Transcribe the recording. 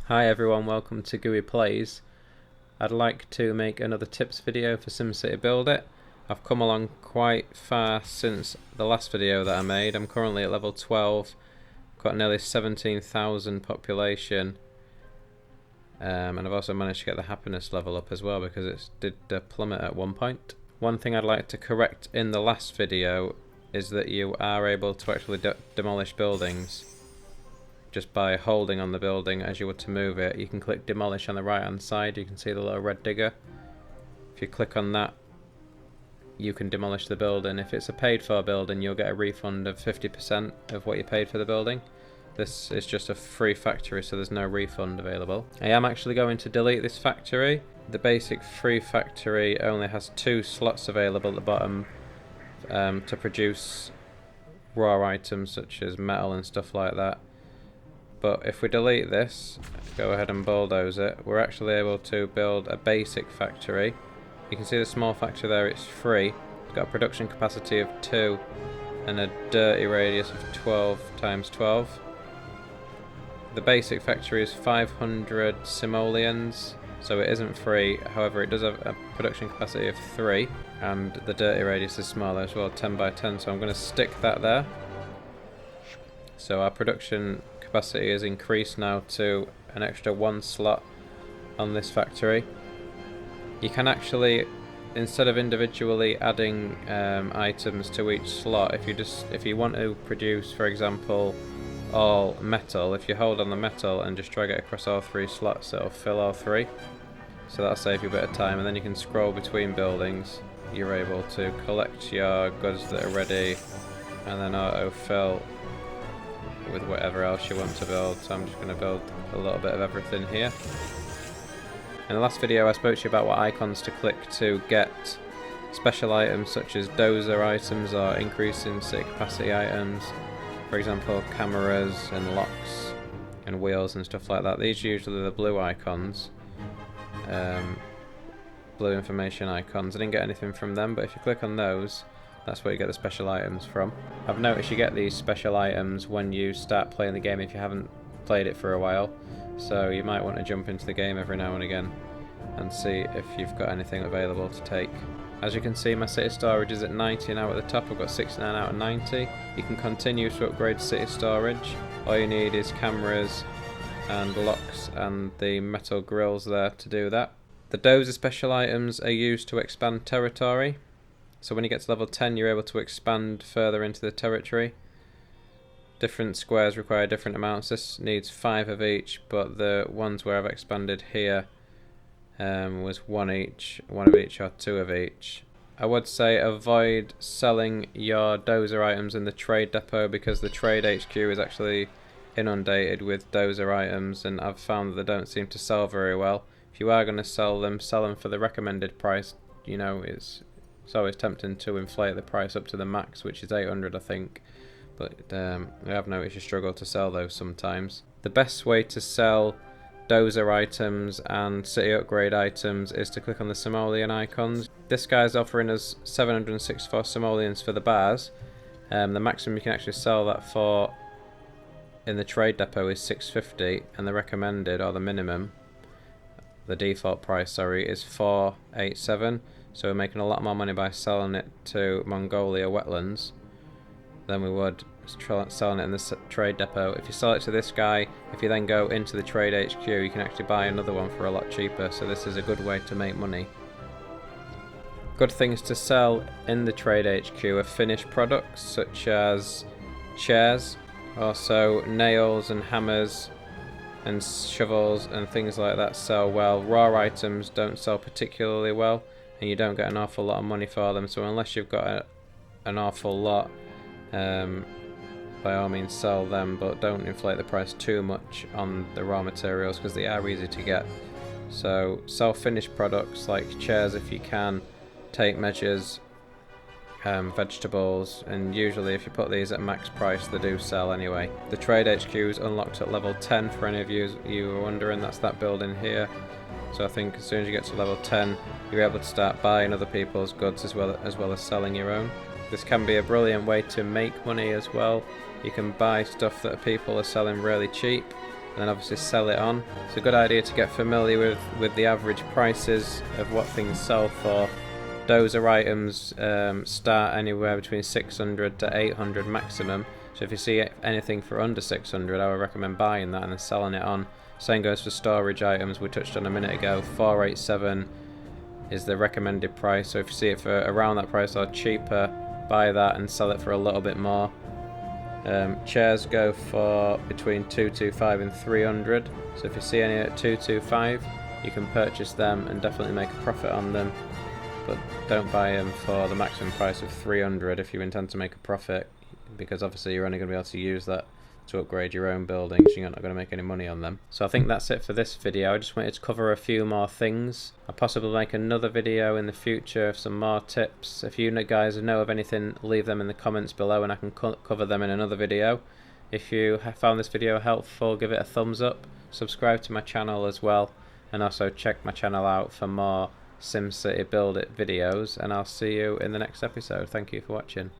Hi everyone, welcome to Gooey Plays. I'd like to make another tips video for SimCity Build It. I've come along quite far since the last video that I made. I'm currently at level 12, got nearly 17,000 population, and I've also managed to get the happiness level up as well because it did plummet at one point. One thing I'd like to correct in the last video is that you are able to actually demolish buildings just by holding on the building as you were to move it. You can click demolish on the right hand side, you can see the little red digger. If you click on that, you can demolish the building. If it's a paid for building, you'll get a refund of 50% of what you paid for the building. This is just a free factory, so there's no refund available. I am actually going to delete this factory. The basic free factory only has 2 slots available at the bottom to produce raw items such as metal and stuff like that. But if we delete this, go ahead and bulldoze it, we're actually able to build a basic factory. You can see the small factory there, it's free. It's got a production capacity of 2 and a dirty radius of 12 times 12. The basic factory is 500 simoleons, so it isn't free. However, it does have a production capacity of 3 and the dirty radius is smaller as well, 10 by 10, so I'm going to stick that there. So our production capacity is increased now to an extra 1 slot on this factory. You can actually, instead of individually adding items to each slot, if you want to produce, for example, all metal, if you hold on the metal and just drag it across all 3 slots, it'll fill all 3. So that'll save you a bit of time, and then you can scroll between buildings. You're able to collect your goods that are ready and then auto fill with whatever else you want to build. So I'm just going to build a little bit of everything here. In the last video I spoke to you about what icons to click to get special items such as Dozer Items or increasing city capacity items. For example, cameras and locks and wheels and stuff like that. These are usually the blue icons, blue information icons. I didn't get anything from them, but if you click on those, that's where you get the special items from. I've noticed you get these special items when you start playing the game if you haven't played it for a while. So you might want to jump into the game every now and again and see if you've got anything available to take. As you can see, my city storage is at 90 now at the top. I've got 69 out of 90. You can continue to upgrade city storage. All you need is cameras and locks and the metal grills there to do that. The Dozer special items are used to expand territory. So when you get to level 10, you're able to expand further into the territory. Different squares require different amounts. This needs 5 of each, but the ones where I've expanded here was 1 each, 1 of each or 2 of each. I would say avoid selling your Dozer items in the trade depot because the trade HQ is actually inundated with Dozer items, and I've found that they don't seem to sell very well. If you are going to sell them for the recommended price. You know, it's always tempting to inflate the price up to the max, which is 800 I think, but I have noticed you struggle to sell those sometimes. The best way to sell Dozer items and city upgrade items is to click on the simoleon icons. This guy's offering us 764 simoleons for the bars. The maximum you can actually sell that for in the trade depot is 650, and the recommended, or the minimum, the default price, sorry, is 487. So we're making a lot more money by selling it to Mongolia wetlands than we would selling it in the trade depot. If you sell it to this guy, if you then go into the trade HQ, you can actually buy another one for a lot cheaper. So this is a good way to make money. Good things to sell in the trade HQ are finished products such as chairs, also nails and hammers and shovels and things like that sell well. Raw items don't sell particularly well, and you don't get an awful lot of money for them, so unless you've got an awful lot, by all means sell them, but don't inflate the price too much on the raw materials because they are easy to get. So sell finished products like chairs if you can, tape measures, vegetables, and usually if you put these at max price they do sell anyway. The trade HQ is unlocked at level 10 for any of you who are wondering. That's that building here. So I think as soon as you get to level 10, you're able to start buying other people's goods as well as selling your own. This can be a brilliant way to make money as well. You can buy stuff that people are selling really cheap and then obviously sell it on. It's a good idea to get familiar with the average prices of what things sell for. Dozer Items start anywhere between 600 to 800 maximum, so if you see anything for under 600, I would recommend buying that and then selling it on. Same goes for storage items, we touched on a minute ago. 487 is the recommended price, so if you see it for around that price or cheaper, buy that and sell it for a little bit more. Chairs go for between 225 and 300, so if you see any at 225, you can purchase them and definitely make a profit on them, but don't buy them for the maximum price of 300 if you intend to make a profit, because obviously you're only going to be able to use that to upgrade your own buildings. You're not going to make any money on them. So I think that's it for this video. I just wanted to cover a few more things. I'll possibly make another video in the future of some more tips. If you guys know of anything, leave them in the comments below and I can cover them in another video. If you have found this video helpful, give it a thumbs up, subscribe to my channel as well, and also check my channel out for more SimCity Build It videos, and I'll see you in the next episode. Thank you for watching.